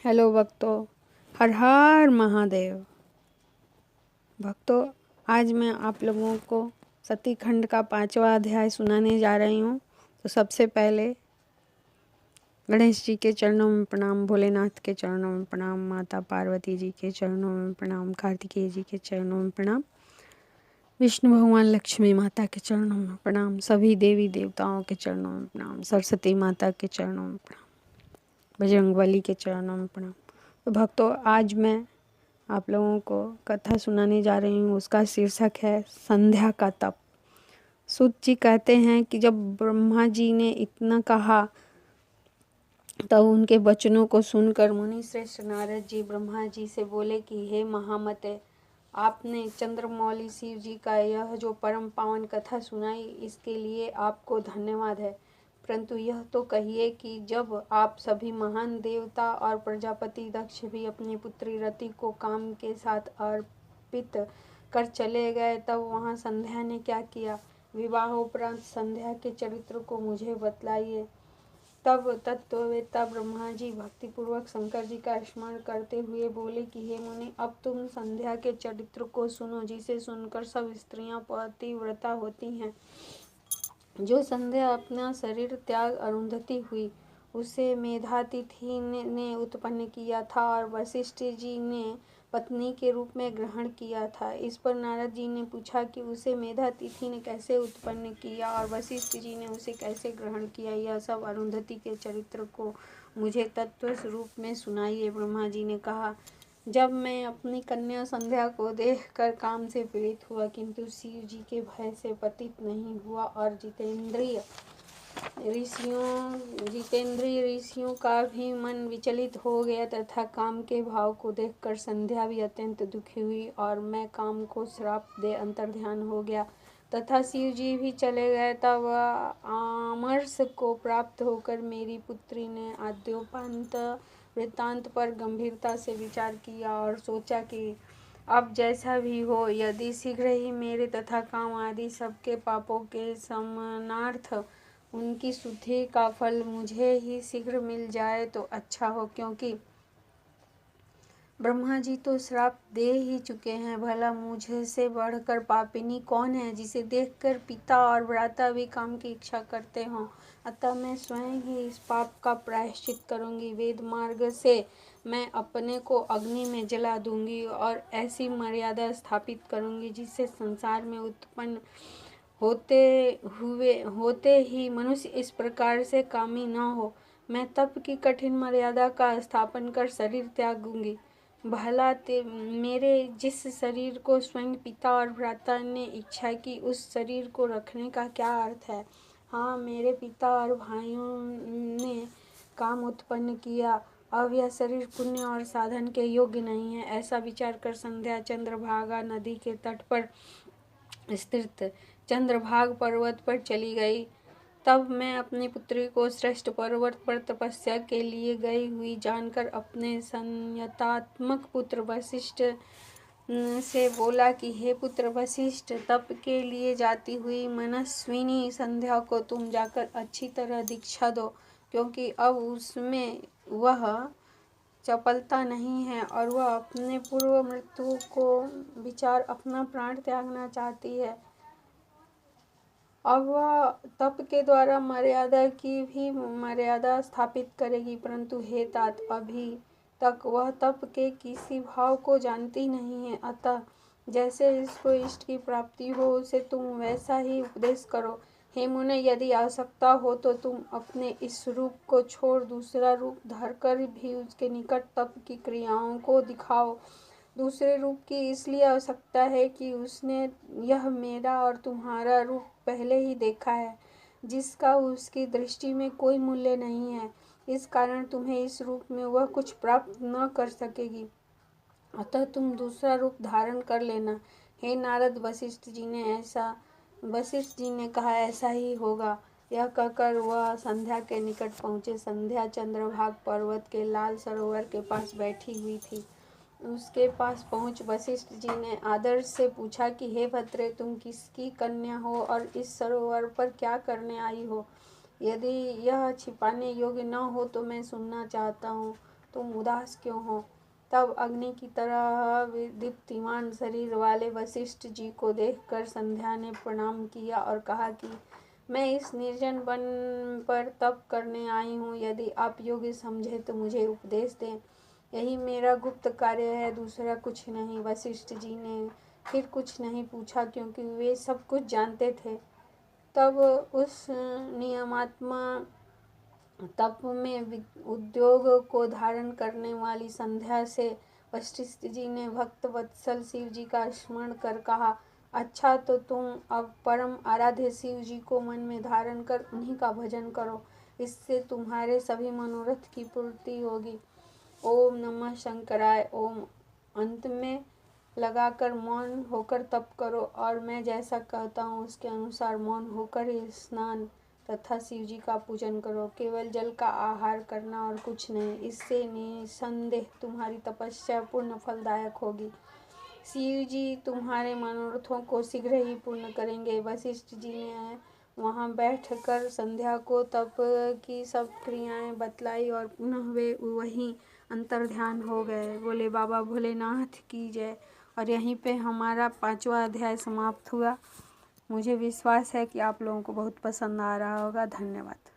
Hello भक्तों, हर हर महादेव। भक्तों, आज मैं आप लोगों को सती खंड का 5वां अध्याय सुनाने जा रही हूँ। तो सबसे पहले गणेश जी के चरणों में प्रणाम, भोलेनाथ के चरणों में प्रणाम, माता पार्वती जी के चरणों में प्रणाम, कार्तिकेय जी के चरणों में प्रणाम, विष्णु भगवान लक्ष्मी माता के चरणों में प्रणाम, सभी देवी देवताओं के चरणों में प्रणाम, सरस्वती माता के चरणों में प्रणाम, बजरंगबली के चरणों में प्रणाम। तो भक्तों, आज मैं आप लोगों को कथा सुनाने जा रही हूँ। उसका शीर्षक है संध्या का तप। सूत जी कहते हैं कि जब ब्रह्मा जी ने इतना कहा तब उनके वचनों को सुनकर मुनि श्रेष्ठ नारद जी ब्रह्मा जी से बोले कि हे महामते, आपने चंद्रमौली शिव जी का यह जो परम पावन कथा सुनाई, इसके लिए आपको धन्यवाद है। परंतु यह तो कहिए कि जब आप सभी महान देवता और प्रजापति दक्ष भी अपनी पुत्री रति को काम के साथ अर्पित कर चले गए, तब वहाँ संध्या ने क्या किया? विवाहोपरांत संध्या के चरित्र को मुझे बतलाइए। तब तत्ववेत्ता ब्रह्मा जी भक्तिपूर्वक शंकर जी का स्मरण करते हुए बोले कि हे मुनि, अब तुम संध्या के चरित्र को सुनो, जिसे सुनकर सब स्त्रियां पतिव्रता होती हैं। जो संध्या अपना शरीर त्याग अरुंधति हुई, उसे मेधातिथि ने उत्पन्न किया था और वशिष्ठ जी ने पत्नी के रूप में ग्रहण किया था। इस पर नारद जी ने पूछा कि उसे मेधातिथि ने कैसे उत्पन्न किया और वशिष्ठ जी ने उसे कैसे ग्रहण किया। यह सब अरुंधति के चरित्र को मुझे तत्व रूप में सुनाइए। ब्रह्मा जी ने कहा, जब मैं अपनी कन्या संध्या को देखकर काम से पीड़ित हुआ, किंतु शिव जी के भय से पतित नहीं हुआ और जितेंद्रिय ऋषियों का भी मन विचलित हो गया तथा काम के भाव को देखकर संध्या भी अत्यंत दुखी हुई और मैं काम को श्राप दे अंतर्ध्यान हो गया तथा शिव जी भी चले गए। तब आमर्ष को प्राप्त होकर मेरी पुत्री ने आद्योपांत वृत्तांत पर गंभीरता से विचार किया और सोचा कि अब जैसा भी हो, यदि शीघ्र ही मेरे तथा काम आदि सबके पापों के शमनार्थ उनकी शुद्धि का फल मुझे ही शीघ्र मिल जाए तो अच्छा हो, क्योंकि ब्रह्मा जी तो श्राप दे ही चुके हैं। भला मुझसे बढ़कर पापिनी कौन है, जिसे देखकर पिता और भ्राता भी काम की इच्छा करते हों। अतः मैं स्वयं ही इस पाप का प्रायश्चित करूंगी। वेद मार्ग से मैं अपने को अग्नि में जला दूंगी और ऐसी मर्यादा स्थापित करूंगी जिससे संसार में उत्पन्न होते ही मनुष्य इस प्रकार से कामी न हो। मैं तप की कठिन मर्यादा का स्थापन कर शरीर त्यागूंगी। भला मेरे जिस शरीर को स्वयं पिता और भ्राता ने इच्छा की, उस शरीर को रखने का क्या अर्थ है? हाँ, मेरे पिता और भाइयों ने काम उत्पन्न किया, अब यह शरीर पुण्य और साधन के योग्य नहीं है। ऐसा विचार कर संध्या चंद्रभागा नदी के तट पर स्थित चंद्रभाग पर्वत पर चली गई। तब मैं अपनी पुत्री को श्रेष्ठ पर्वत पर तपस्या के लिए गई हुई जानकर अपने संयतात्मक पुत्र वशिष्ठ से बोला कि हे पुत्र वशिष्ठ, तप के लिए जाती हुई मनस्विनी संध्या को तुम जाकर अच्छी तरह दीक्षा दो, क्योंकि अब उसमें वह चपलता नहीं है और वह अपने पूर्व मृत्यु को विचार अपना प्राण त्यागना चाहती है। अब वह तप के द्वारा मर्यादा की भी मर्यादा स्थापित करेगी, परंतु हे तात, अभी तक वह तप के किसी भाव को जानती नहीं है। अतः जैसे इसको इष्ट की प्राप्ति हो, उसे तुम वैसा ही उपदेश करो। हे मुने, यदि आवश्यकता हो तो तुम अपने इस रूप को छोड़ दूसरा रूप धरकर भी उसके निकट तप की क्रियाओं को दिखाओ। दूसरे रूप की इसलिए आवश्यकता है कि उसने यह मेरा और तुम्हारा रूप पहले ही देखा है, जिसका उसकी दृष्टि में कोई मूल्य नहीं है। इस कारण तुम्हें इस रूप में वह कुछ प्राप्त न कर सकेगी, अतः तुम दूसरा रूप धारण कर लेना। हे नारद, वशिष्ठ जी ने कहा, ऐसा ही होगा। यह कहकर वह संध्या के निकट पहुँचे। संध्या चंद्रभाग पर्वत के लाल सरोवर के पास बैठी हुई थी। उसके पास पहुँच वशिष्ठ जी ने आदर से पूछा कि हे भद्रे, तुम किसकी कन्या हो और इस सरोवर पर क्या करने आई हो? यदि यह छिपाने योग्य न हो तो मैं सुनना चाहता हूँ। तुम उदास क्यों हो। तब अग्नि की तरह दीप्तिमान शरीर वाले वशिष्ठ जी को देखकर संध्या ने प्रणाम किया और कहा कि मैं इस निर्जन वन पर तप करने आई हूँ। यदि आप योग्य समझे तो मुझे उपदेश दें। यही मेरा गुप्त कार्य है, दूसरा कुछ नहीं। वशिष्ठ जी ने फिर कुछ नहीं पूछा क्योंकि वे सब कुछ जानते थे। तब उस नियमात्मा तप में उद्योग को धारण करने वाली संध्या से वशिष्ठ जी ने भक्त वत्सल शिव जी का स्मरण कर कहा, अच्छा तो तुम अब परम आराध्य शिव जी को मन में धारण कर उन्हीं का भजन करो, इससे तुम्हारे सभी मनोरथ की पूर्ति होगी। ओम नमः शंकराय ओम अंत में लगाकर मौन होकर तप करो और मैं जैसा कहता हूँ उसके अनुसार मौन होकर ही स्नान तथा शिव जी का पूजन करो। केवल जल का आहार करना और कुछ नहीं। इससे निसंदेह तुम्हारी तपस्या पूर्ण फलदायक होगी। शिव जी तुम्हारे मनोरथों को शीघ्र ही पूर्ण करेंगे। वशिष्ठ जी ने वहाँ बैठकर संध्या को तप की सब क्रियाएं बतलाई और पुनः वे वहीं अंतर्ध्यान हो गए। बोले बाबा भोलेनाथ की जय। और यहीं पे हमारा 5वां अध्याय समाप्त हुआ। मुझे विश्वास है कि आप लोगों को बहुत पसंद आ रहा होगा। धन्यवाद।